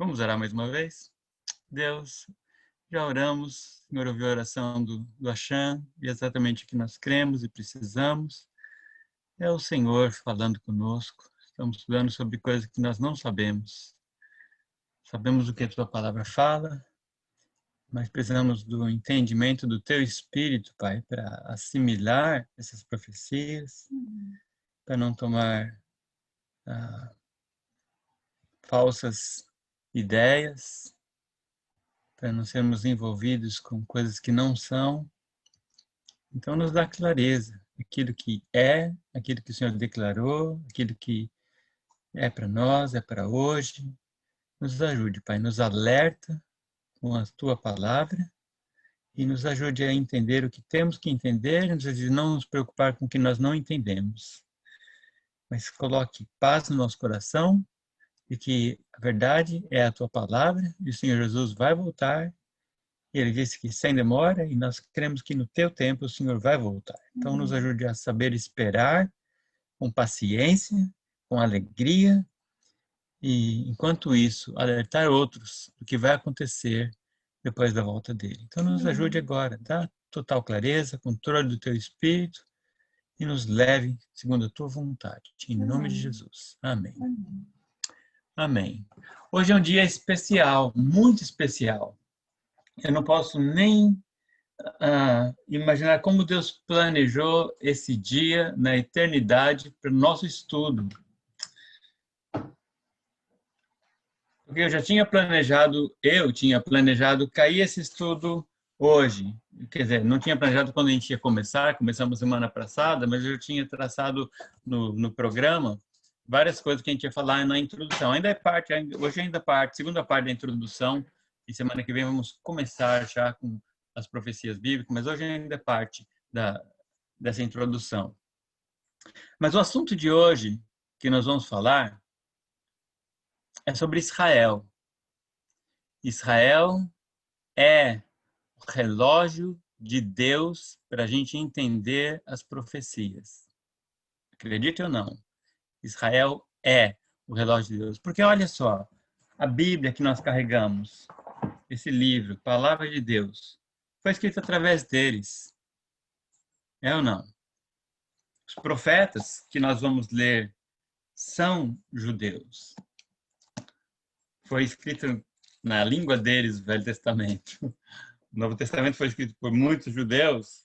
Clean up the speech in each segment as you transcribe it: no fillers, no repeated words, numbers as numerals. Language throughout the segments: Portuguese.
Vamos orar mais uma vez? Deus, já oramos, o Senhor ouviu a oração do Achan, e exatamente o que nós cremos e precisamos é o Senhor falando conosco. Estamos estudando sobre coisas que nós não sabemos. Sabemos o que a Tua Palavra fala, mas precisamos do entendimento do Teu Espírito, Pai, para assimilar essas profecias, para não tomar falsas ideias, para não sermos envolvidos com coisas que não são. Então, nos dá clareza, aquilo que é, aquilo que o Senhor declarou, aquilo que é para nós, é para hoje. Nos ajude, Pai, nos alerta com a Tua Palavra e nos ajude a entender o que temos que entender, nos ajude a não nos preocupar com o que nós não entendemos. Mas coloque paz no nosso coração e que a verdade é a Tua Palavra e o Senhor Jesus vai voltar. E Ele disse que sem demora, e nós cremos que no Teu tempo o Senhor vai voltar. Então, nos ajude a saber esperar com paciência, com alegria, e, enquanto isso, alertar outros do que vai acontecer depois da volta dele. Então, nos ajude agora, dá total clareza, controle do Teu Espírito, e nos leve segundo a Tua vontade. Em nome de Jesus. Amém. Amém. Hoje é um dia especial, muito especial. Eu não posso nem imaginar como Deus planejou esse dia na eternidade para o nosso estudo. Porque eu tinha planejado cair esse estudo hoje. Quer dizer, não tinha planejado quando a gente ia começar, começamos semana passada, mas eu tinha traçado no programa várias coisas que a gente ia falar na introdução. Hoje ainda é parte, segunda parte da introdução, e semana que vem vamos começar já com as profecias bíblicas, mas hoje ainda é parte dessa introdução. Mas o assunto de hoje que nós vamos falar é sobre Israel. Israel é o relógio de Deus para a gente entender as profecias. Acredite ou não, Israel é o relógio de Deus. Porque olha só, a Bíblia que nós carregamos, esse livro, Palavra de Deus, foi escrito através deles. É ou não? Os profetas que nós vamos ler são judeus. Foi escrito na língua deles, o Velho Testamento. O Novo Testamento foi escrito por muitos judeus,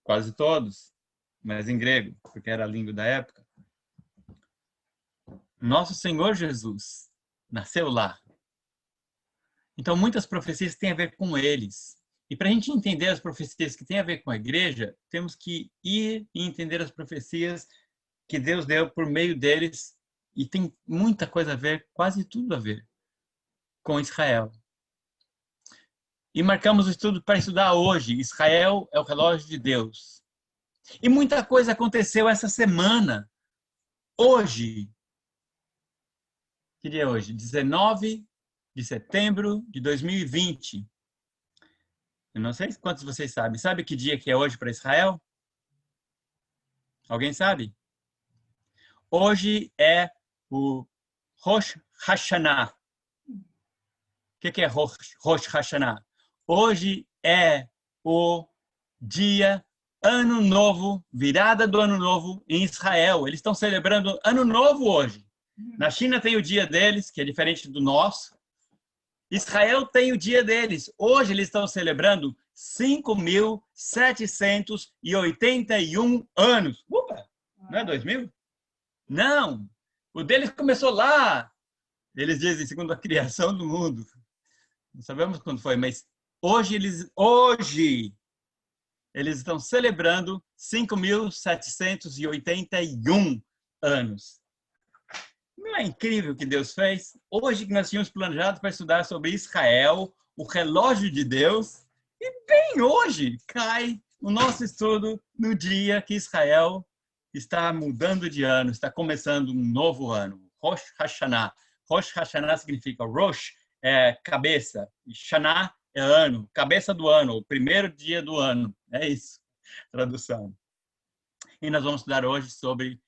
quase todos, mas em grego, porque era a língua da época. Nosso Senhor Jesus nasceu lá. Então, muitas profecias têm a ver com eles. E para a gente entender as profecias que têm a ver com a igreja, temos que ir e entender as profecias que Deus deu por meio deles. E tem muita coisa a ver, quase tudo a ver, com Israel. E marcamos o estudo para estudar hoje. Israel é o relógio de Deus. E muita coisa aconteceu essa semana. Hoje, que dia é hoje? 19 de setembro de 2020. Eu não sei quantos vocês sabem. Sabe que dia que é hoje para Israel? Alguém sabe? Hoje é o Rosh Hashanah. O que é Rosh Hashanah? Hoje é o dia Ano Novo, virada do Ano Novo em Israel. Eles estão celebrando Ano Novo hoje. Na China tem o dia deles, que é diferente do nosso. Israel tem o dia deles. Hoje eles estão celebrando 5.781 anos. Opa! Não é 2000? Não! O deles começou lá. Eles dizem, segundo a criação do mundo. Não sabemos quando foi, mas hoje eles estão celebrando 5.781 anos. Não é incrível o que Deus fez? Hoje que nós tínhamos planejado para estudar sobre Israel, o relógio de Deus, e bem hoje cai o nosso estudo no dia que Israel está mudando de ano, está começando um novo ano, Rosh Hashanah. Rosh Hashanah significa Rosh é cabeça, e Shana é ano, cabeça do ano, o primeiro dia do ano. É isso, tradução. E nós vamos estudar hoje sobre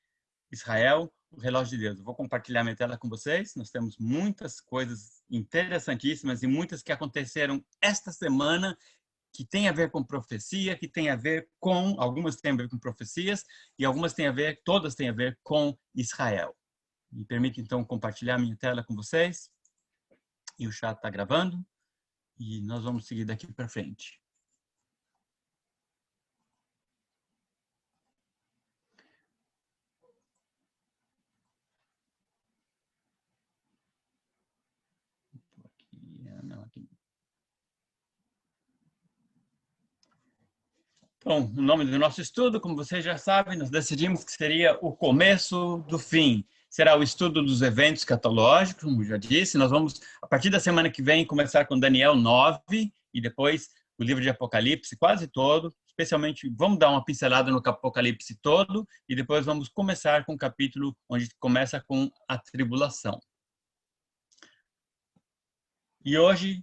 Israel, o relógio de Deus. Eu vou compartilhar minha tela com vocês. Nós temos muitas coisas interessantíssimas e muitas que aconteceram esta semana, que tem a ver com profecia, que tem a ver com, algumas têm a ver com profecias e algumas têm a ver, todas têm a ver com Israel. Me permite então compartilhar minha tela com vocês. E o chat está gravando e nós vamos seguir daqui para frente. Bom, o nome do nosso estudo, como vocês já sabem, nós decidimos que seria o começo do fim. Será o estudo dos eventos escatológicos, como já disse. Nós vamos, a partir da semana que vem, começar com Daniel 9 e depois o livro de Apocalipse, quase todo. Especialmente, vamos dar uma pincelada no Apocalipse todo e depois vamos começar com o capítulo onde começa com a tribulação. E hoje,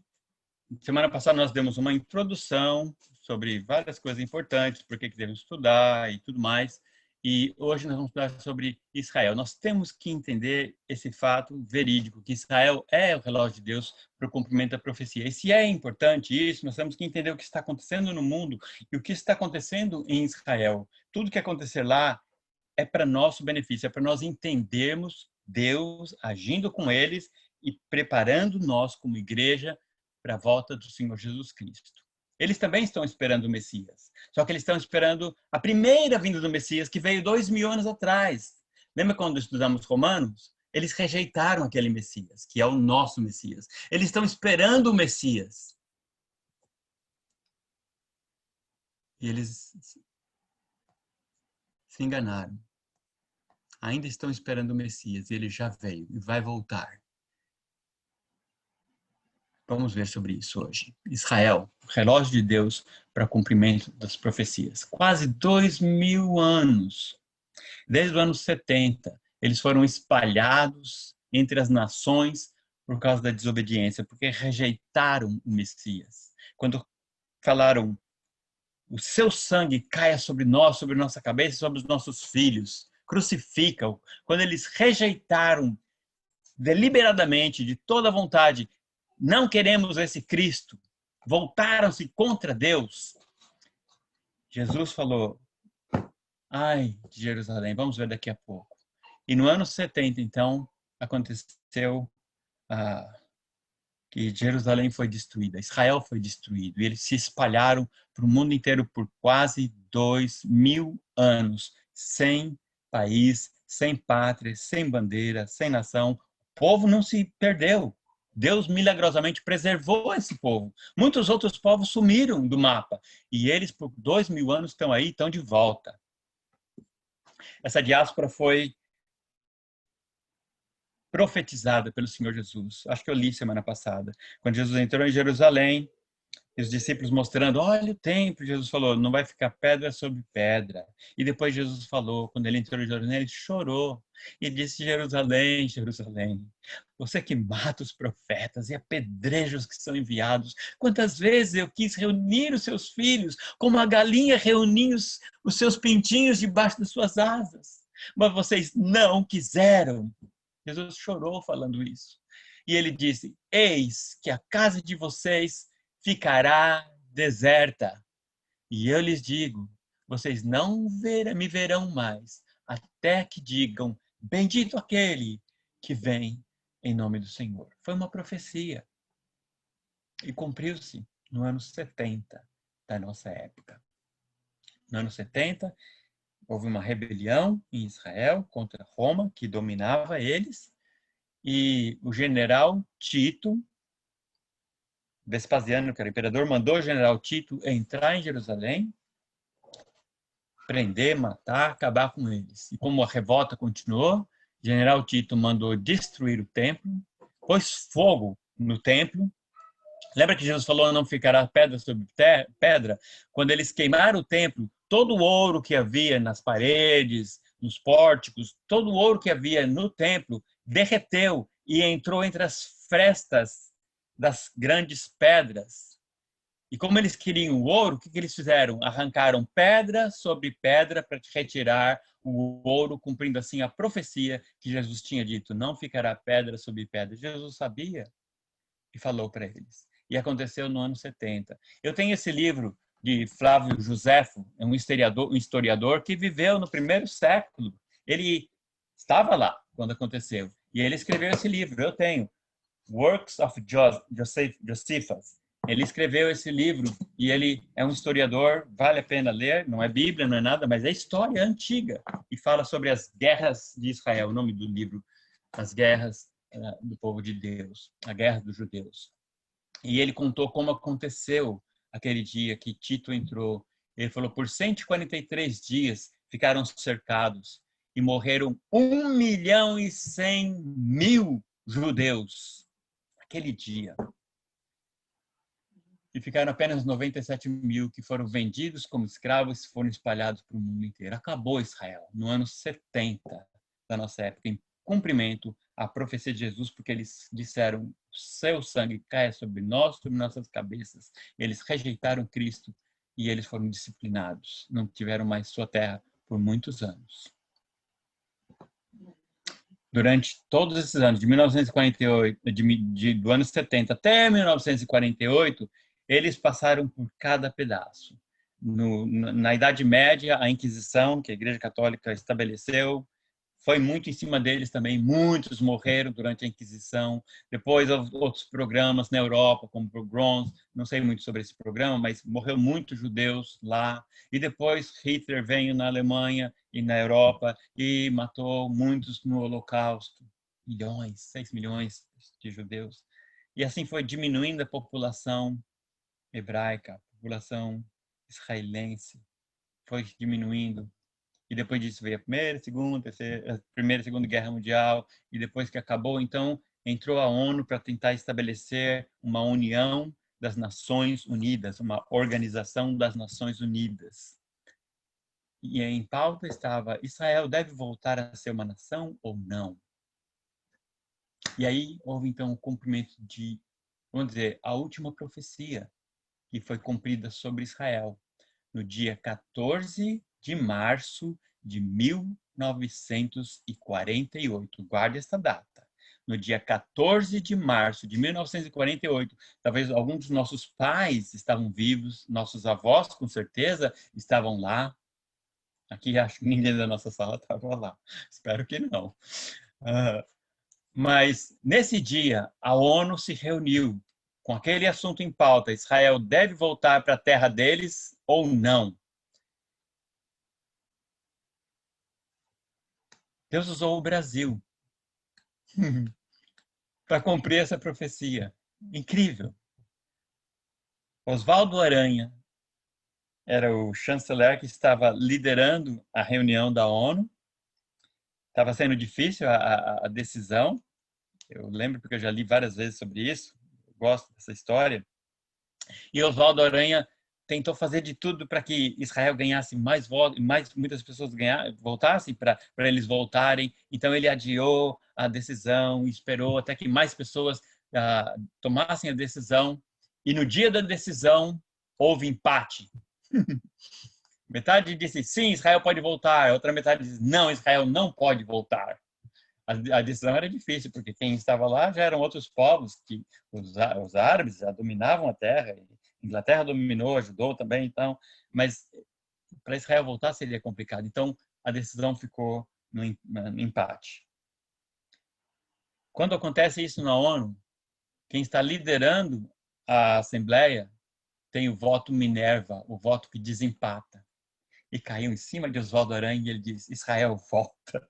semana passada, nós demos uma introdução sobre várias coisas importantes, por que devemos estudar e tudo mais. E hoje nós vamos falar sobre Israel. Nós temos que entender esse fato verídico, que Israel é o relógio de Deus para o cumprimento da profecia. E se é importante isso, nós temos que entender o que está acontecendo no mundo e o que está acontecendo em Israel. Tudo que acontecer lá é para nosso benefício, é para nós entendermos Deus agindo com eles e preparando nós como igreja para a volta do Senhor Jesus Cristo. Eles também estão esperando o Messias, só que eles estão esperando a primeira vinda do Messias, que veio 2000 anos atrás. Lembra quando estudamos Romanos? Eles rejeitaram aquele Messias, que é o nosso Messias. Eles estão esperando o Messias. E eles se enganaram. Ainda estão esperando o Messias, e ele já veio e vai voltar. Vamos ver sobre isso hoje. Israel, o relógio de Deus para cumprimento das profecias. Quase 2000 anos. Desde o ano 70, eles foram espalhados entre as nações por causa da desobediência, porque rejeitaram o Messias. Quando falaram, o seu sangue caia sobre nós, sobre nossa cabeça, sobre os nossos filhos, crucifica-o. Quando eles rejeitaram deliberadamente, de toda vontade, não queremos esse Cristo, voltaram-se contra Deus. Jesus falou, ai, de Jerusalém, vamos ver daqui a pouco. E no ano 70, então, aconteceu que Jerusalém foi destruída, Israel foi destruído, e eles se espalharam para o mundo inteiro por quase 2000 anos, sem país, sem pátria, sem bandeira, sem nação. O povo não se perdeu. Deus milagrosamente preservou esse povo. Muitos outros povos sumiram do mapa. E eles, por 2000 anos, estão aí, estão de volta. Essa diáspora foi profetizada pelo Senhor Jesus. Acho que eu li semana passada. Quando Jesus entrou em Jerusalém, e os discípulos mostrando, olha o templo, Jesus falou, não vai ficar pedra sobre pedra. E depois Jesus falou, quando ele entrou em Jerusalém, ele chorou e disse, Jerusalém, Jerusalém, você que mata os profetas e apedreja os que são enviados, quantas vezes eu quis reunir os seus filhos, como a galinha reunia os seus pintinhos debaixo das suas asas, mas vocês não quiseram. Jesus chorou falando isso. E ele disse, eis que a casa de vocês ficará deserta. E eu lhes digo, vocês não me verão mais, até que digam, bendito aquele que vem em nome do Senhor. Foi uma profecia. E cumpriu-se no ano 70 da nossa época. No ano 70, houve uma rebelião em Israel contra Roma, que dominava eles, e o general Tito, Vespasiano, que era o imperador, mandou o general Tito entrar em Jerusalém, prender, matar, acabar com eles. E como a revolta continuou, o general Tito mandou destruir o templo, pôs fogo no templo. Lembra que Jesus falou, não ficará pedra sobre pedra? Quando eles queimaram o templo, todo o ouro que havia nas paredes, nos pórticos, todo o ouro que havia no templo derreteu e entrou entre as frestas das grandes pedras. E como eles queriam o ouro, o que eles fizeram? Arrancaram pedra sobre pedra para retirar o ouro, cumprindo assim a profecia que Jesus tinha dito, não ficará pedra sobre pedra. Jesus sabia e falou para eles. E aconteceu no ano 70. Eu tenho esse livro de Flávio Josefo, é um historiador que viveu no primeiro século. Ele estava lá quando aconteceu. E ele escreveu esse livro. Eu tenho Works of Josephus. Ele escreveu esse livro e ele é um historiador, vale a pena ler, não é Bíblia, não é nada, mas é história antiga e fala sobre as guerras de Israel, o nome do livro, as guerras do povo de Deus, a guerra dos judeus. E ele contou como aconteceu aquele dia que Tito entrou. Ele falou, por 143 dias ficaram cercados e morreram 1.100.000 judeus aquele dia. E ficaram apenas 97.000 que foram vendidos como escravos e foram espalhados para o mundo inteiro. Acabou Israel no ano 70 da nossa época, em cumprimento à profecia de Jesus, porque eles disseram, seu sangue cai sobre nós, sobre nossas cabeças. Eles rejeitaram Cristo e eles foram disciplinados. Não tiveram mais sua terra por muitos anos. Durante todos esses anos, de 1948, do ano 70 até 1948, eles passaram por cada pedaço. Na Idade Média, a Inquisição, que a Igreja Católica estabeleceu, foi muito em cima deles também. Muitos morreram durante a Inquisição. Depois, outros programas na Europa, como o Pogroms, não sei muito sobre esse programa, mas morreu muitos judeus lá. E depois Hitler veio na Alemanha e na Europa e matou muitos no Holocausto. 6 milhões de judeus. E assim foi diminuindo a população hebraica, a população israelense. Foi diminuindo. E depois disso veio a Primeira, a Segunda Guerra Mundial, e depois que acabou, então, entrou a ONU para tentar estabelecer uma união das Nações Unidas, uma organização das Nações Unidas. E em pauta estava, Israel deve voltar a ser uma nação ou não? E aí houve, então, o cumprimento de, vamos dizer, a última profecia que foi cumprida sobre Israel, no dia 14 de março de 1948. Guarde esta data. No dia 14 de março de 1948, talvez alguns dos nossos pais estavam vivos, nossos avós, com certeza, estavam lá. Aqui acho que ninguém da nossa sala estava lá. Espero que não. Mas nesse dia, a ONU se reuniu com aquele assunto em pauta. Israel deve voltar para a terra deles ou não? Deus usou o Brasil para cumprir essa profecia. Incrível. Oswaldo Aranha era o chanceler que estava liderando a reunião da ONU. Estava sendo difícil a decisão. Eu lembro porque eu já li várias vezes sobre isso. Eu gosto dessa história. E Oswaldo Aranha tentou fazer de tudo para que Israel ganhasse mais votos, muitas pessoas voltassem para eles voltarem. Então ele adiou a decisão, esperou até que mais pessoas tomassem a decisão. E no dia da decisão houve empate. Metade disse sim, Israel pode voltar. A outra metade disse não, Israel não pode voltar. A decisão era difícil porque quem estava lá já eram outros povos, que os árabes já dominavam a terra. Inglaterra dominou, ajudou também, então, mas para Israel voltar seria complicado. Então, a decisão ficou no empate. Quando acontece isso na ONU, quem está liderando a Assembleia tem o voto Minerva, o voto que desempata. E caiu em cima de Oswaldo Aranha e ele diz, Israel volta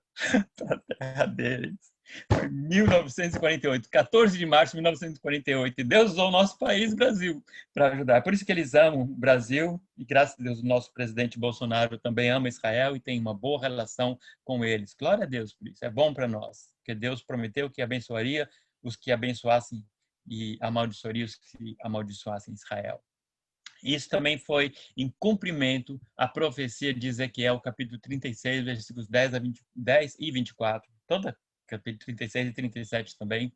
para a terra deles. Foi 1948, 14 de março de 1948. E Deus usou o nosso país, Brasil, para ajudar. Por isso que eles amam o Brasil. E graças a Deus, o nosso presidente Bolsonaro também ama Israel e tem uma boa relação com eles. Glória a Deus por isso. É bom para nós. Porque Deus prometeu que abençoaria os que abençoassem e amaldiçoaria os que amaldiçoassem Israel. Isso também foi em cumprimento à profecia de Ezequiel, capítulo 36, versículos 10 e 24. Toda capítulo 36 e 37 também.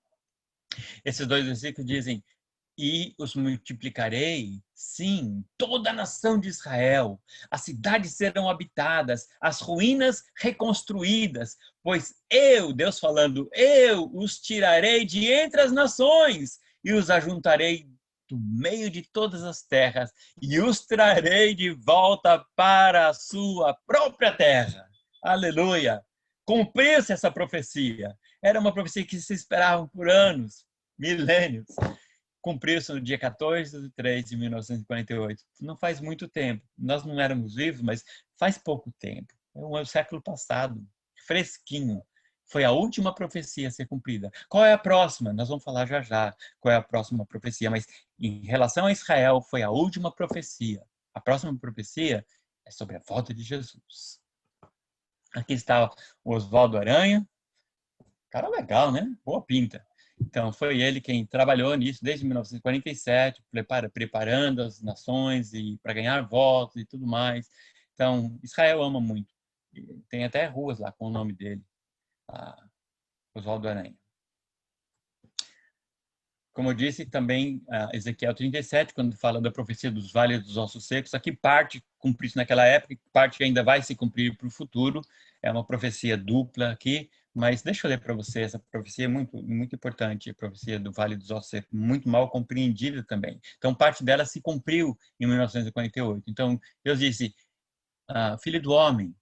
Esses dois versículos dizem, e os multiplicarei, sim, toda a nação de Israel. As cidades serão habitadas, as ruínas reconstruídas, pois eu, Deus falando, eu os tirarei de entre as nações e os ajuntarei do meio de todas as terras e os trarei de volta para a sua própria terra. Aleluia! Cumpriu-se essa profecia. Era uma profecia que se esperava por anos, milênios. Cumpriu-se no dia 14 de 3 de 1948. Não faz muito tempo. Nós não éramos vivos, mas faz pouco tempo. É o século passado, fresquinho. Foi a última profecia a ser cumprida. Qual é a próxima? Nós vamos falar já já qual é a próxima profecia, mas em relação a Israel, foi a última profecia. A próxima profecia é sobre a volta de Jesus. Aqui está o Oswaldo Aranha. Cara legal, né? Boa pinta. Então, foi ele quem trabalhou nisso desde 1947, preparando as nações e para ganhar votos e tudo mais. Então, Israel ama muito. Tem até ruas lá com o nome dele, Oswaldo Aranha. Como eu disse, também Ezequiel 37, quando fala da profecia dos vales dos ossos secos, aqui parte cumpriu-se naquela época, parte ainda vai se cumprir para o futuro. É uma profecia dupla aqui, mas deixa eu ler para você, essa profecia é muito, muito importante, a profecia do Vale dos Ossos Secos, muito mal compreendida também. Então, parte dela se cumpriu em 1948. Então, Deus disse, filho do homem,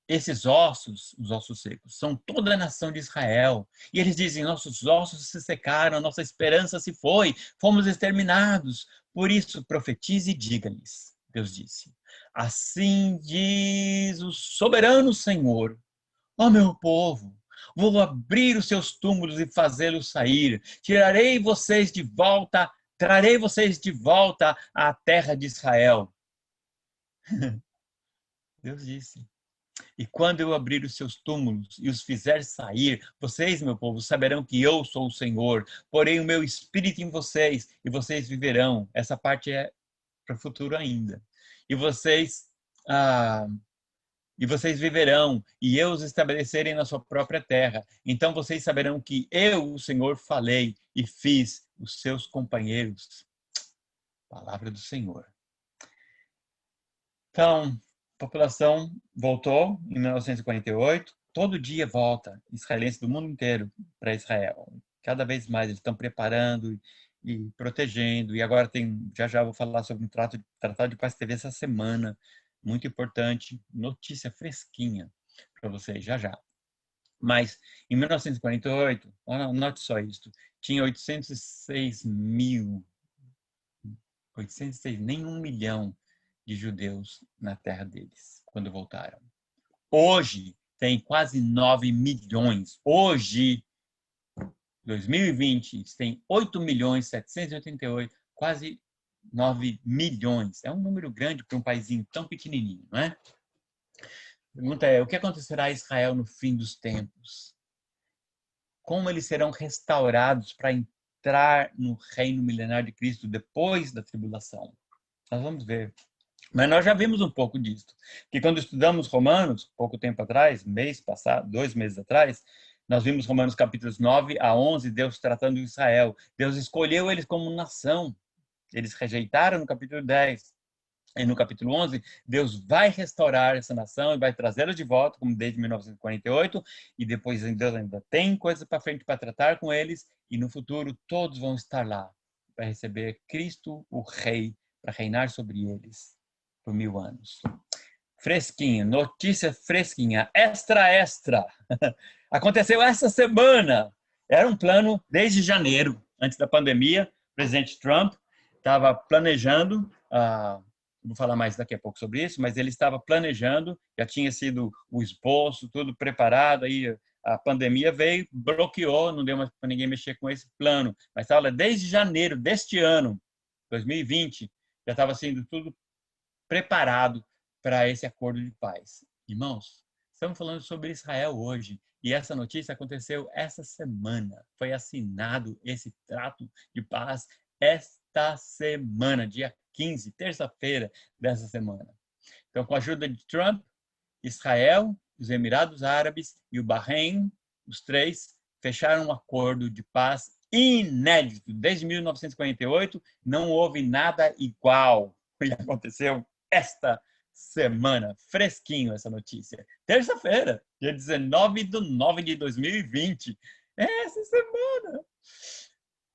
esses ossos, os ossos secos, são toda a nação de Israel. E eles dizem, nossos ossos se secaram, nossa esperança se foi, fomos exterminados. Por isso, profetize e diga-lhes, Deus disse, assim diz o soberano Senhor, ó meu povo, vou abrir os seus túmulos e fazê-los sair, tirarei vocês de volta, trarei vocês de volta à terra de Israel. Deus disse. E quando eu abrir os seus túmulos e os fizer sair, vocês, meu povo, saberão que eu sou o Senhor. Porém, o meu espírito em vocês e vocês viverão. Essa parte é para o futuro ainda. E vocês, viverão e eu os estabelecerei na sua própria terra. Então vocês saberão que eu, o Senhor, falei e fiz os seus companheiros. Palavra do Senhor. Então, a população voltou em 1948. Todo dia volta israelenses do mundo inteiro para Israel. Cada vez mais eles estão preparando e protegendo. E agora já vou falar sobre um Tratado de Paz TV essa semana. Muito importante, notícia fresquinha para vocês já já. Mas em 1948, note só isso, tinha 806 mil, 806, nem 1 milhão de judeus na terra deles, quando voltaram. Hoje, tem quase 9 milhões. Hoje, 2020, tem 8.788, quase 9 milhões. É um número grande para um paísinho tão pequenininho, não é? A pergunta é, o que acontecerá a Israel no fim dos tempos? Como eles serão restaurados para entrar no reino milenar de Cristo depois da tribulação? Nós vamos ver. Mas nós já vimos um pouco disso. Que quando estudamos Romanos, pouco tempo atrás, mês passado, 2 meses atrás, nós vimos Romanos capítulos 9 a 11, Deus tratando de Israel. Deus escolheu eles como nação. Eles rejeitaram no capítulo 10. E no capítulo 11, Deus vai restaurar essa nação e vai trazê-la de volta, como desde 1948, e depois Deus ainda tem coisas para frente para tratar com eles, e no futuro todos vão estar lá para receber Cristo, o Rei, para reinar sobre eles por 1000 anos. Fresquinho, notícia fresquinha, extra. Aconteceu essa semana. Era um plano desde janeiro, antes da pandemia. O presidente Trump estava planejando, vou falar mais daqui a pouco sobre isso, mas ele estava planejando, já tinha sido o esboço, tudo preparado, aí a pandemia veio, bloqueou, não deu mais para ninguém mexer com esse plano. Mas estava desde janeiro deste ano, 2020, já estava sendo tudo preparado para esse acordo de paz. Irmãos, estamos falando sobre Israel hoje e essa notícia aconteceu essa semana. Foi assinado esse trato de paz esta semana, dia 15, terça-feira dessa semana. Então, com a ajuda de Trump, Israel, os Emirados Árabes e o Bahrein, os três, fecharam um acordo de paz inédito. Desde 1948, não houve nada igual. E aconteceu esta semana. Fresquinho essa notícia. Terça-feira, dia 19 de 9 de 2020. Essa semana.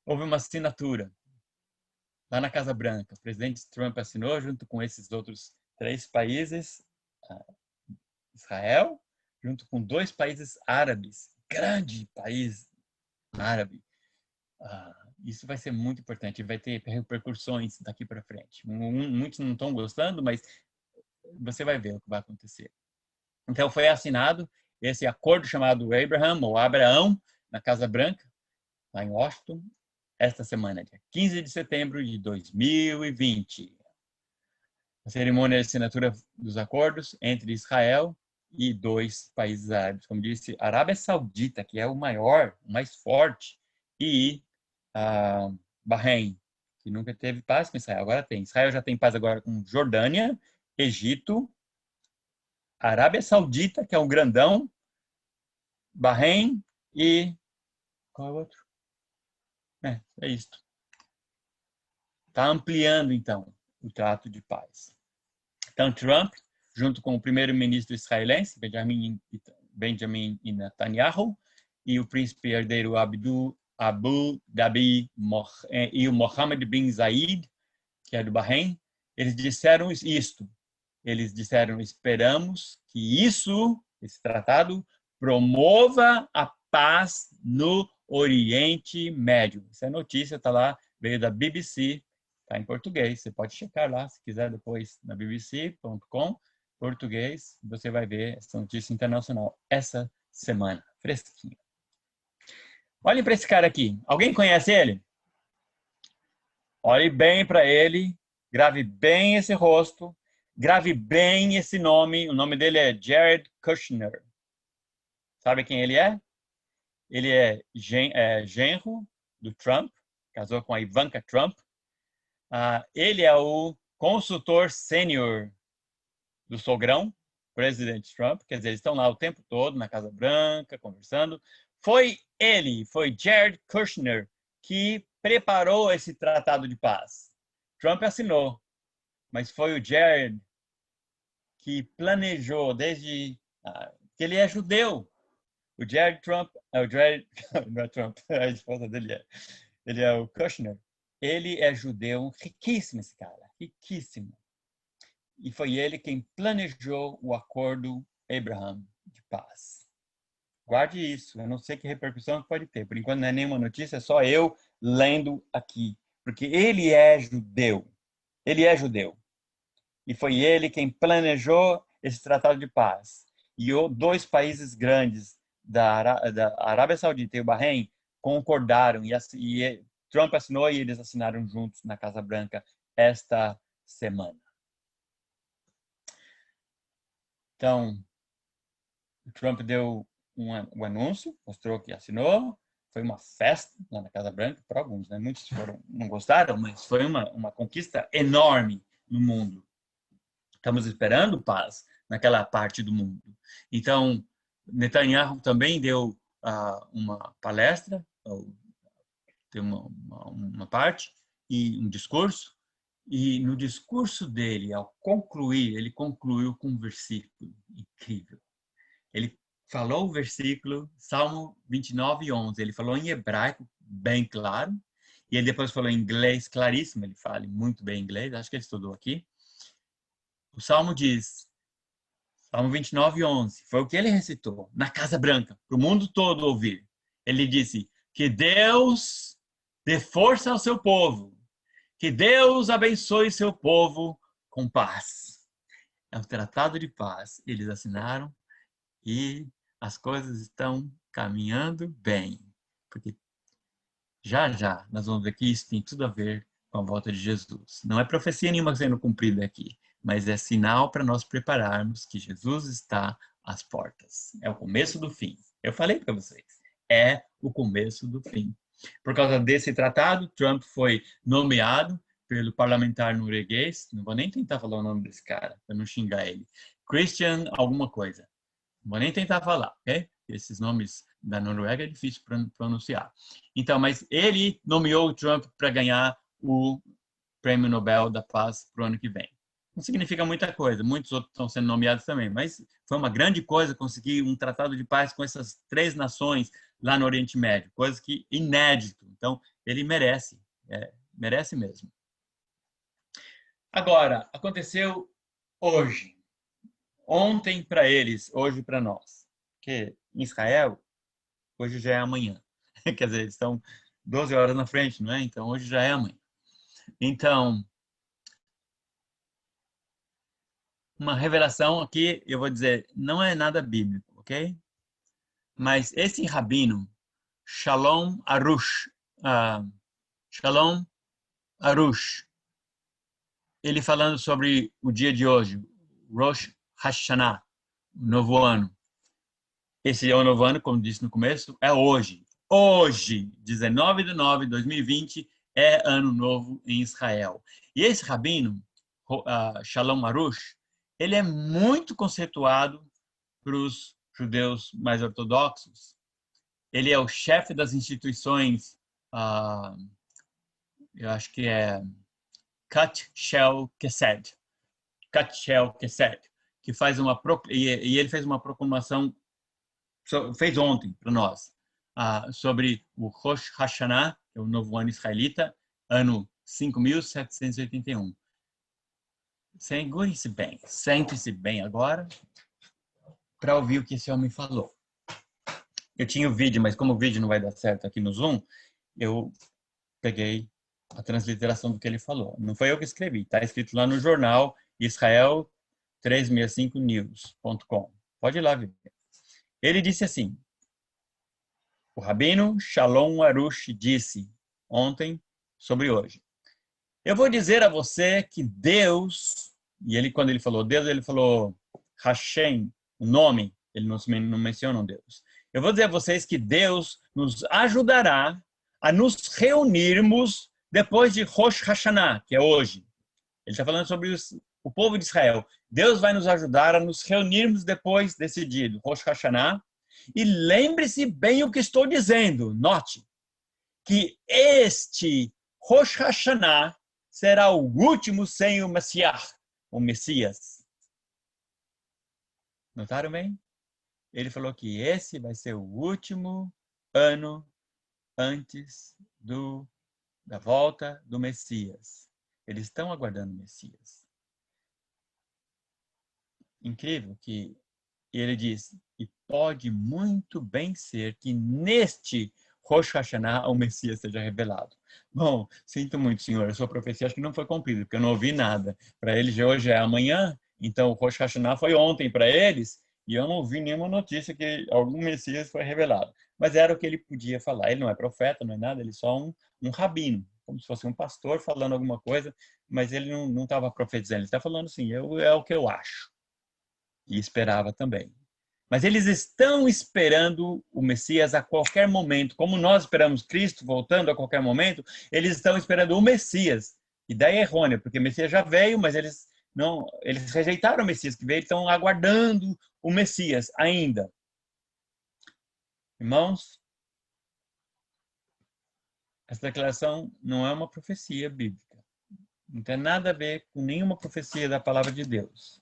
houve uma assinatura lá na Casa Branca. O presidente Trump assinou junto com esses outros 3 países, Israel, junto com 2 países árabes, grande país árabe. Isso vai ser muito importante, vai ter repercussões daqui para frente. Muitos não estão gostando, mas você vai ver o que vai acontecer. Então foi assinado esse acordo chamado Abraham, ou Abraão, na Casa Branca, lá em Washington, esta semana, dia 15 de setembro de 2020. A cerimônia de assinatura dos acordos entre Israel e 2 países árabes, como disse, Arábia Saudita, que é o maior, o mais forte, e Bahrein, que nunca teve paz com Israel, agora tem. Israel já tem paz agora com Jordânia, Egito, Arábia Saudita, que é um grandão, Bahrein e... qual é o outro? É isso. Está ampliando, então, o trato de paz. Então, Trump, junto com o primeiro-ministro israelense, Benjamin Netanyahu, e o príncipe herdeiro Abu Dhabi e o Mohammed bin Zayed, que é do Bahrein, eles disseram isto. Eles disseram, esperamos que esse tratado, promova a paz no Oriente Médio. Essa notícia está lá, veio da BBC, está em português. Você pode checar lá, se quiser, depois na bbc.com, português, você vai ver essa notícia internacional essa semana, fresquinha. Olhem para esse cara aqui. Alguém conhece ele? Olhe bem para ele, grave bem esse rosto, grave bem esse nome. O nome dele é Jared Kushner. Sabe quem ele é? Ele é genro do Trump, casou com a Ivanka Trump. Ele é o consultor sênior do sogrão, presidente Trump. Quer dizer, eles estão lá o tempo todo na Casa Branca, conversando. Foi Jared Kushner, que preparou esse tratado de paz. Trump assinou, mas foi o Jared que planejou desde que ele é judeu. O Jared Trump, não é Trump, a esposa dele ele é o Kushner. Ele é judeu, riquíssimo esse cara, riquíssimo. E foi ele quem planejou o acordo Abraham de paz. Guarde isso, eu não sei que repercussão pode ter. Por enquanto não é nenhuma notícia, é só eu lendo aqui. Porque ele é judeu. Ele é judeu. E foi ele quem planejou esse tratado de paz. E 2 países grandes da Arábia Saudita e o Bahrein concordaram. E Trump assinou e eles assinaram juntos na Casa Branca esta semana. Então, o Trump deu um anúncio, mostrou que assinou. Foi uma festa lá na Casa Branca, para alguns, né? Muitos não gostaram, mas foi uma conquista enorme no mundo. Estamos esperando paz naquela parte do mundo. Então, Netanyahu também deu uma palestra, tem uma parte, e um discurso, e no discurso dele, ao concluir, ele concluiu com um versículo incrível. Ele falou o versículo, Salmo 29:11. Ele falou em hebraico, bem claro, e ele depois falou em inglês claríssimo, ele fala muito bem inglês, acho que ele estudou aqui. O Salmo diz, Salmo 29:11, foi o que ele recitou na Casa Branca, para o mundo todo ouvir. Ele disse, que Deus dê força ao seu povo, que Deus abençoe seu povo com paz. É um tratado de paz. Eles assinaram e as coisas estão caminhando bem. Porque já nós vamos ver que isso tem tudo a ver com a volta de Jesus. Não é profecia nenhuma sendo cumprida aqui, mas é sinal para nós prepararmos que Jesus está às portas. É o começo do fim. Eu falei para vocês, é o começo do fim. Por causa desse tratado, Trump foi nomeado pelo parlamentar norueguês, não vou nem tentar falar o nome desse cara, para não xingar ele, Christian alguma coisa. Não vou nem tentar falar, ok? Esses nomes da Noruega é difícil pronunciar. Então, mas ele nomeou o Trump para ganhar o Prêmio Nobel da Paz para o ano que vem. Não significa muita coisa, muitos outros estão sendo nomeados também, mas foi uma grande coisa conseguir um tratado de paz com essas 3 nações lá no Oriente Médio, coisa que inédito. Então, ele merece, merece mesmo. Agora, aconteceu hoje. Ontem para eles, hoje para nós. Porque em Israel, hoje já é amanhã. Quer dizer, eles estão 12 horas na frente, não é? Então, hoje já é amanhã. Então, uma revelação aqui, eu vou dizer, não é nada bíblico, ok? Mas esse rabino, Shalom Arush, Shalom Arush, ele falando sobre o dia de hoje, Rosh Hashanah, novo ano. Esse é o novo ano, como disse no começo, é hoje. Hoje, 19/9/2020, é ano novo em Israel. E esse rabino, Shalom Arush, ele é muito conceituado para os judeus mais ortodoxos. Ele é o chefe das instituições, eu acho que é Kat Shel Kesed, que faz e ele fez uma proclamação, fez ontem para nós, sobre o Rosh Hashanah, que é o novo ano israelita, ano 5.781. Segure-se bem, sente-se bem agora para ouvir o que esse homem falou. Eu tinha o vídeo, mas como o vídeo não vai dar certo aqui no Zoom, eu peguei a transliteração do que ele falou. Não foi eu que escrevi, está escrito lá no jornal Israel365news.com. Pode ir lá ver. Ele disse assim: o rabino Shalom Arush disse ontem sobre hoje: eu vou dizer a você que Deus, e ele, quando ele falou Deus, ele falou Hashem, o nome, ele não menciona Deus. Eu vou dizer a vocês que Deus nos ajudará a nos reunirmos depois de Rosh Hashanah, que é hoje. Ele está falando sobre o povo de Israel. Deus vai nos ajudar a nos reunirmos depois desse dia, do Rosh Hashanah. E lembre-se bem o que estou dizendo. Note que este Rosh Hashanah será o último sem o Messias, o Messias. Notaram bem? Ele falou que esse vai ser o último ano antes da volta do Messias. Eles estão aguardando o Messias. Incrível que ele diz, e pode muito bem ser que neste Rosh Hashanah o Messias seja revelado. Bom, sinto muito, senhor, a sua profecia acho que não foi cumprida, porque eu não ouvi nada. Para eles hoje é amanhã, então o Rosh Hashanah foi ontem para eles, e eu não ouvi nenhuma notícia que algum Messias foi revelado. Mas era o que ele podia falar. Ele não é profeta, não é nada, ele é só um rabino, como se fosse um pastor falando alguma coisa, mas ele não estava profetizando, ele está falando assim, é o que eu acho. E esperava também. Mas eles estão esperando o Messias a qualquer momento. Como nós esperamos Cristo voltando a qualquer momento, eles estão esperando o Messias. Ideia errônea, porque o Messias já veio, mas eles rejeitaram o Messias que veio, estão aguardando o Messias ainda. Irmãos, essa declaração não é uma profecia bíblica. Não tem nada a ver com nenhuma profecia da palavra de Deus.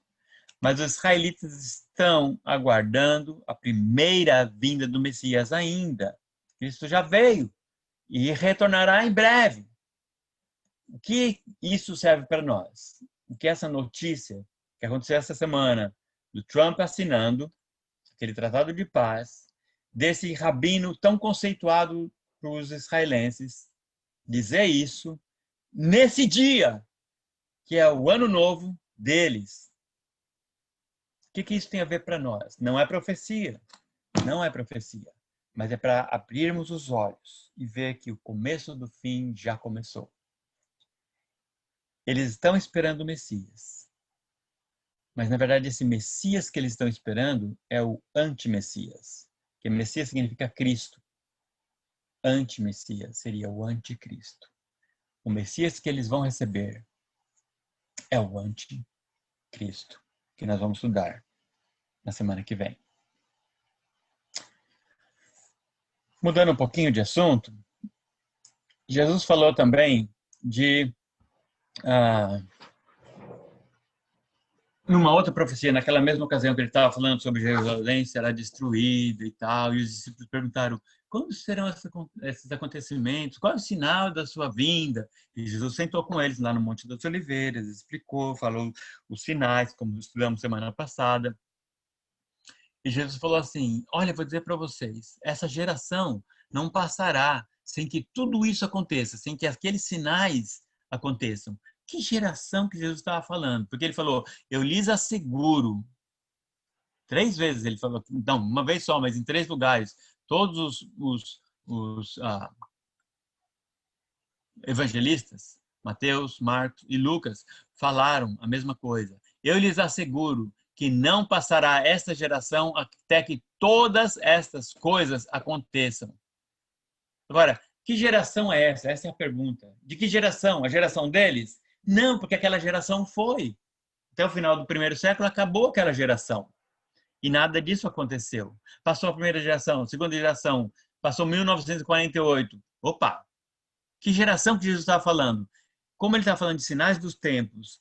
Mas os israelitas estão aguardando a primeira vinda do Messias ainda. Cristo já veio e retornará em breve. O que isso serve para nós? O que essa notícia que aconteceu essa semana, do Trump assinando aquele tratado de paz, desse rabino tão conceituado para os israelenses, dizer isso nesse dia, que é o ano novo deles. O que isso tem a ver para nós? Não é profecia, não é profecia, mas é para abrirmos os olhos e ver que o começo do fim já começou. Eles estão esperando o Messias, mas na verdade esse Messias que eles estão esperando é o anti-Messias, que Messias significa Cristo. Anti-Messias seria o anticristo. O Messias que eles vão receber é o anticristo, que nós vamos estudar na semana que vem. Mudando um pouquinho de assunto, Jesus falou também de numa outra profecia, naquela mesma ocasião que ele estava falando sobre Jerusalém será destruída e tal, e os discípulos perguntaram: quando serão esses acontecimentos? Qual é o sinal da sua vinda? E Jesus sentou com eles lá no Monte das Oliveiras, explicou, falou os sinais, como estudamos semana passada. E Jesus falou assim: olha, vou dizer para vocês, essa geração não passará sem que tudo isso aconteça, sem que aqueles sinais aconteçam. Que geração que Jesus estava falando? Porque ele falou: eu lhes asseguro. 3 vezes ele falou, não, uma vez só, mas em 3 lugares. Todos os evangelistas, Mateus, Marcos e Lucas, falaram a mesma coisa. Eu lhes asseguro que não passará esta geração até que todas estas coisas aconteçam. Agora, que geração é essa? Essa é a pergunta. De que geração? A geração deles? Não, porque aquela geração foi. Até o final do primeiro século acabou aquela geração. E nada disso aconteceu. Passou a primeira geração, a segunda geração, passou 1948. Opa, que geração que Jesus estava falando? Como ele está falando de sinais dos tempos,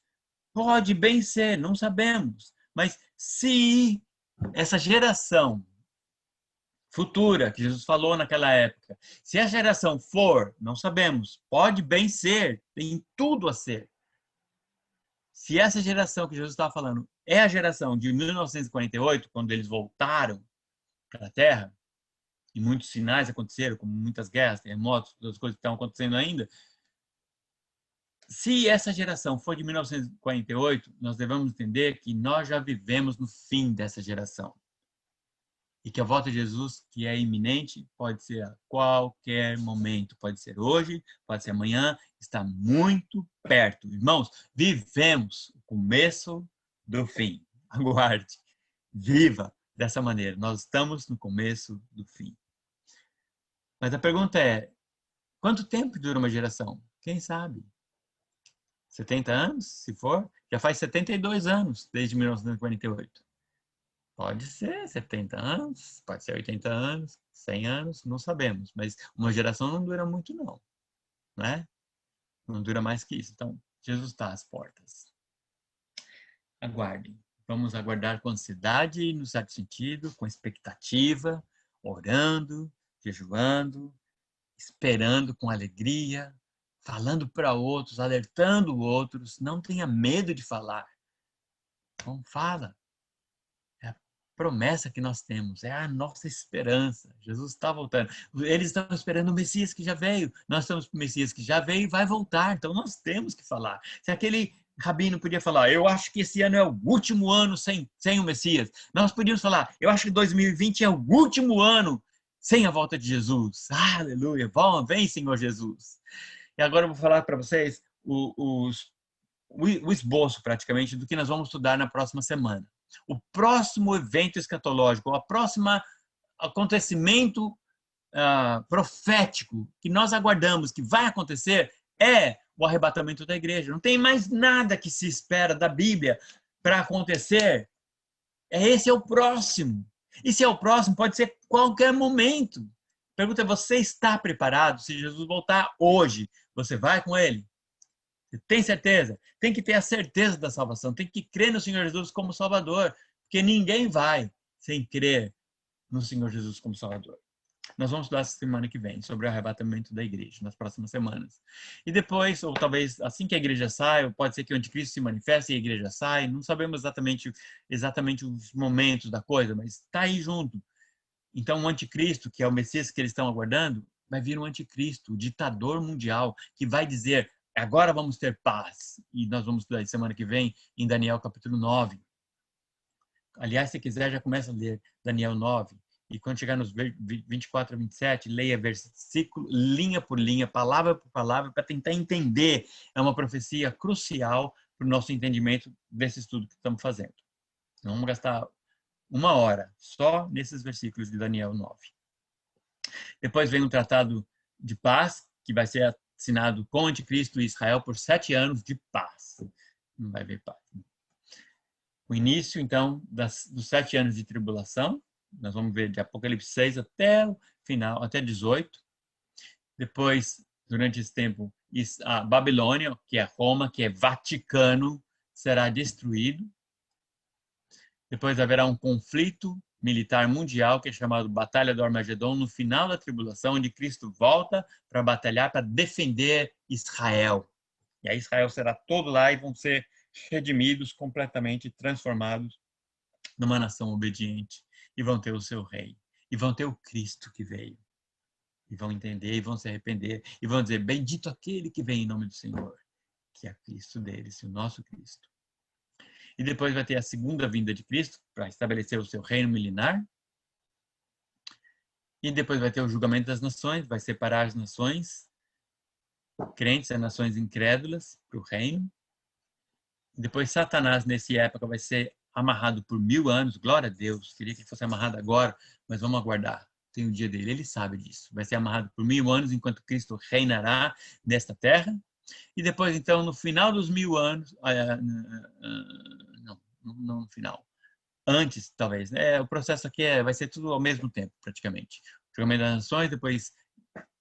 pode bem ser, não sabemos. Mas se essa geração futura, que Jesus falou naquela época, se a geração for, não sabemos, pode bem ser, tem tudo a ser. Se essa geração que Jesus estava falando é a geração de 1948, quando eles voltaram para a Terra, e muitos sinais aconteceram, como muitas guerras, terremotos, outras coisas que estão acontecendo ainda. Se essa geração for de 1948, nós devemos entender que nós já vivemos no fim dessa geração. E que a volta de Jesus, que é iminente, pode ser a qualquer momento. Pode ser hoje, pode ser amanhã, está muito perto. Irmãos, vivemos o começo do fim. Aguarde. Viva dessa maneira. Nós estamos no começo do fim. Mas a pergunta é, quanto tempo dura uma geração? Quem sabe? 70 anos, se for? Já faz 72 anos desde 1948. Pode ser 70 anos, pode ser 80 anos, 100 anos, não sabemos. Mas uma geração não dura muito, não. Né? Não dura mais que isso. Então, Jesus está às portas. Aguardem. Vamos aguardar com ansiedade, no certo sentido, com expectativa, orando, jejuando, esperando com alegria, falando para outros, alertando outros. Não tenha medo de falar. Então, fala. É a promessa que nós temos, é a nossa esperança. Jesus está voltando. Eles estão esperando o Messias que já veio. Nós estamos com o Messias que já veio e vai voltar. Então, nós temos que falar. Se aquele rabino podia falar, eu acho que esse ano é o último ano sem o Messias. Nós podíamos falar, eu acho que 2020 é o último ano sem a volta de Jesus. Aleluia. Vem, Senhor Jesus. E agora eu vou falar para vocês o esboço, praticamente, do que nós vamos estudar na próxima semana. O próximo evento escatológico, o próximo acontecimento profético que nós aguardamos que vai acontecer é o arrebatamento da igreja. Não tem mais nada que se espera da Bíblia para acontecer. Esse é o próximo. E se é o próximo, pode ser qualquer momento. Pergunta é, você está preparado? Se Jesus voltar hoje, você vai com ele? Você tem certeza? Tem que ter a certeza da salvação. Tem que crer no Senhor Jesus como Salvador. Porque ninguém vai sem crer no Senhor Jesus como Salvador. Nós vamos estudar essa semana que vem sobre o arrebatamento da igreja, nas próximas semanas. E depois, ou talvez assim que a igreja sai, ou pode ser que o anticristo se manifeste e a igreja sai, não sabemos exatamente os momentos da coisa, mas está aí junto. Então, o anticristo, que é o Messias que eles estão aguardando, vai vir um anticristo, o ditador mundial, que vai dizer, agora vamos ter paz. E nós vamos estudar semana que vem em Daniel capítulo 9. Aliás, se quiser, já começa a ler Daniel 9. E quando chegar nos 24 a 27, leia versículo, linha por linha, palavra por palavra, para tentar entender. É uma profecia crucial para o nosso entendimento desse estudo que estamos fazendo. Então, vamos gastar 1 hora só nesses versículos de Daniel 9. Depois vem um tratado de paz, que vai ser assinado com o anticristo e Israel por 7 anos de paz. Não vai haver paz. O início, então, dos 7 anos de tribulação. Nós vamos ver de Apocalipse 6 até o final, até 18. Depois, durante esse tempo, a Babilônia, que é Roma, que é Vaticano, será destruído. Depois haverá um conflito militar mundial, que é chamado Batalha do Armagedon, no final da tribulação, onde Cristo volta para batalhar, para defender Israel. E aí Israel será todo lá e vão ser redimidos, completamente transformados numa nação obediente. E vão ter o seu rei. E vão ter o Cristo que veio. E vão entender, e vão se arrepender. E vão dizer, bendito aquele que vem em nome do Senhor. Que é Cristo deles, o nosso Cristo. E depois vai ter a segunda vinda de Cristo, para estabelecer o seu reino milenar. E depois vai ter o julgamento das nações, vai separar as nações crentes e nações incrédulas para o reino. E depois Satanás, nessa época, vai ser amarrado por 1000 anos. Glória a Deus, queria que fosse amarrado agora, mas vamos aguardar. Tem o dia dele, ele sabe disso. Vai ser amarrado por 1000 anos, enquanto Cristo reinará nesta terra. E depois, então, no final dos 1000 anos, não no final, antes, talvez, o processo aqui vai ser tudo ao mesmo tempo, praticamente. O julgamento das nações, depois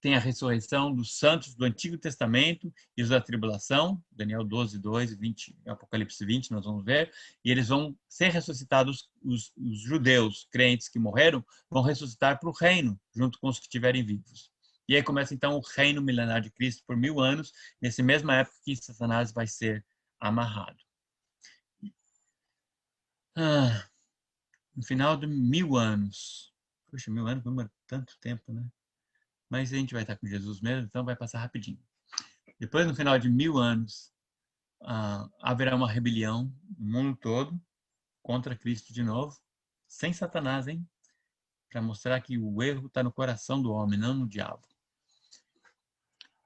tem a ressurreição dos santos do Antigo Testamento e os da tribulação, Daniel 12, 2, 20, Apocalipse 20, nós vamos ver, e eles vão ser ressuscitados, os judeus crentes que morreram, vão ressuscitar para o reino, junto com os que estiverem vivos. E aí começa então o reino milenar de Cristo por 1000 anos, nessa mesma época que Satanás vai ser amarrado. No final de 1000 anos, puxa, 1000 anos não é tanto tempo, né? Mas a gente vai estar com Jesus mesmo, então vai passar rapidinho. Depois, no final de 1000 anos, haverá uma rebelião no mundo todo contra Cristo de novo, sem Satanás, hein? Para mostrar que o erro está no coração do homem, não no diabo.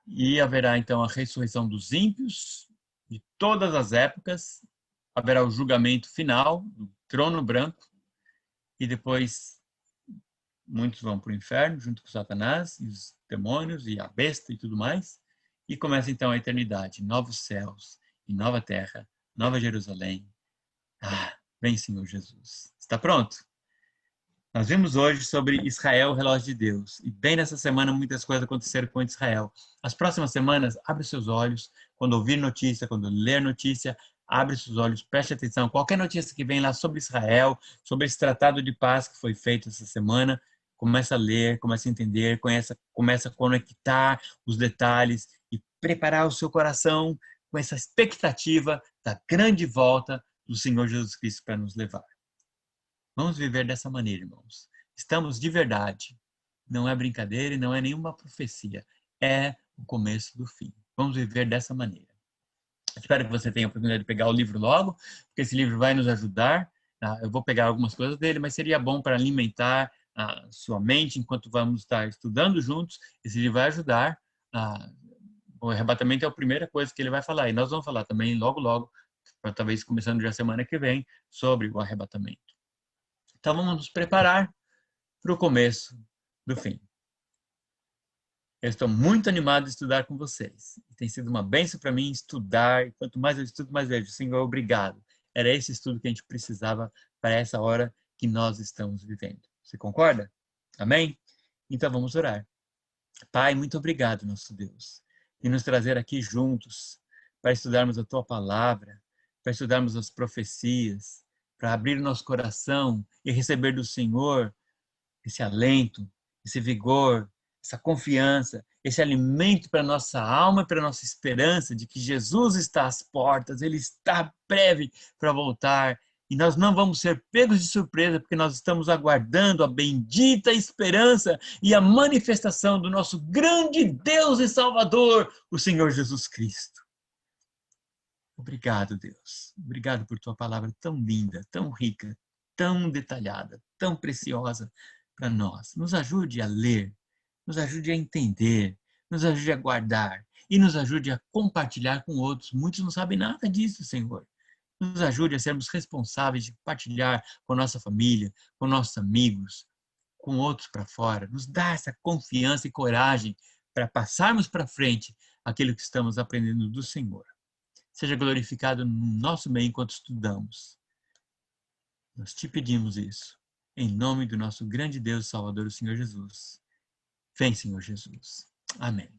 E haverá, então, a ressurreição dos ímpios de todas as épocas, haverá o julgamento final do trono branco, e depois muitos vão para o inferno, junto com Satanás, e os demônios, e a besta e tudo mais. E começa então a eternidade, novos céus e nova terra, nova Jerusalém. Vem, Senhor Jesus. Está pronto? Nós vimos hoje sobre Israel, o relógio de Deus. E bem nessa semana muitas coisas aconteceram com Israel. As próximas semanas, abre seus olhos. Quando ouvir notícia, quando ler notícia, abre seus olhos, preste atenção. Qualquer notícia que vem lá sobre Israel, sobre esse tratado de paz que foi feito essa semana, começa a ler, começa a entender, começa a conectar os detalhes e preparar o seu coração com essa expectativa da grande volta do Senhor Jesus Cristo para nos levar. Vamos viver dessa maneira, irmãos. Estamos de verdade. Não é brincadeira e não é nenhuma profecia. É o começo do fim. Vamos viver dessa maneira. Espero que você tenha a oportunidade de pegar o livro logo, porque esse livro vai nos ajudar. Eu vou pegar algumas coisas dele, mas seria bom para alimentar a sua mente enquanto vamos estar estudando juntos. Esse livro vai ajudar. O arrebatamento é a primeira coisa que ele vai falar. E nós vamos falar também logo, logo, talvez começando já semana que vem, sobre o arrebatamento. Então vamos nos preparar para o começo do fim. Eu estou muito animado de estudar com vocês. Tem sido uma bênção para mim estudar. E quanto mais eu estudo, mais vejo. Senhor, obrigado. Era esse estudo que a gente precisava para essa hora que nós estamos vivendo. Você concorda? Amém? Então vamos orar. Pai, muito obrigado, nosso Deus, de nos trazer aqui juntos para estudarmos a Tua palavra, para estudarmos as profecias, para abrir o nosso coração e receber do Senhor esse alento, esse vigor, essa confiança, esse alimento para a nossa alma e para a nossa esperança de que Jesus está às portas, Ele está breve para voltar e nós não vamos ser pegos de surpresa porque nós estamos aguardando a bendita esperança e a manifestação do nosso grande Deus e Salvador, o Senhor Jesus Cristo. Obrigado, Deus. Obrigado por Tua palavra tão linda, tão rica, tão detalhada, tão preciosa para nós. Nos ajude a ler, nos ajude a entender, nos ajude a guardar e nos ajude a compartilhar com outros. Muitos não sabem nada disso, Senhor. Nos ajude a sermos responsáveis de compartilhar com a nossa família, com nossos amigos, com outros para fora. Nos dá essa confiança e coragem para passarmos para frente aquilo que estamos aprendendo do Senhor. Seja glorificado no nosso meio enquanto estudamos. Nós te pedimos isso, em nome do nosso grande Deus e Salvador, o Senhor Jesus. Vem, Senhor Jesus. Amém.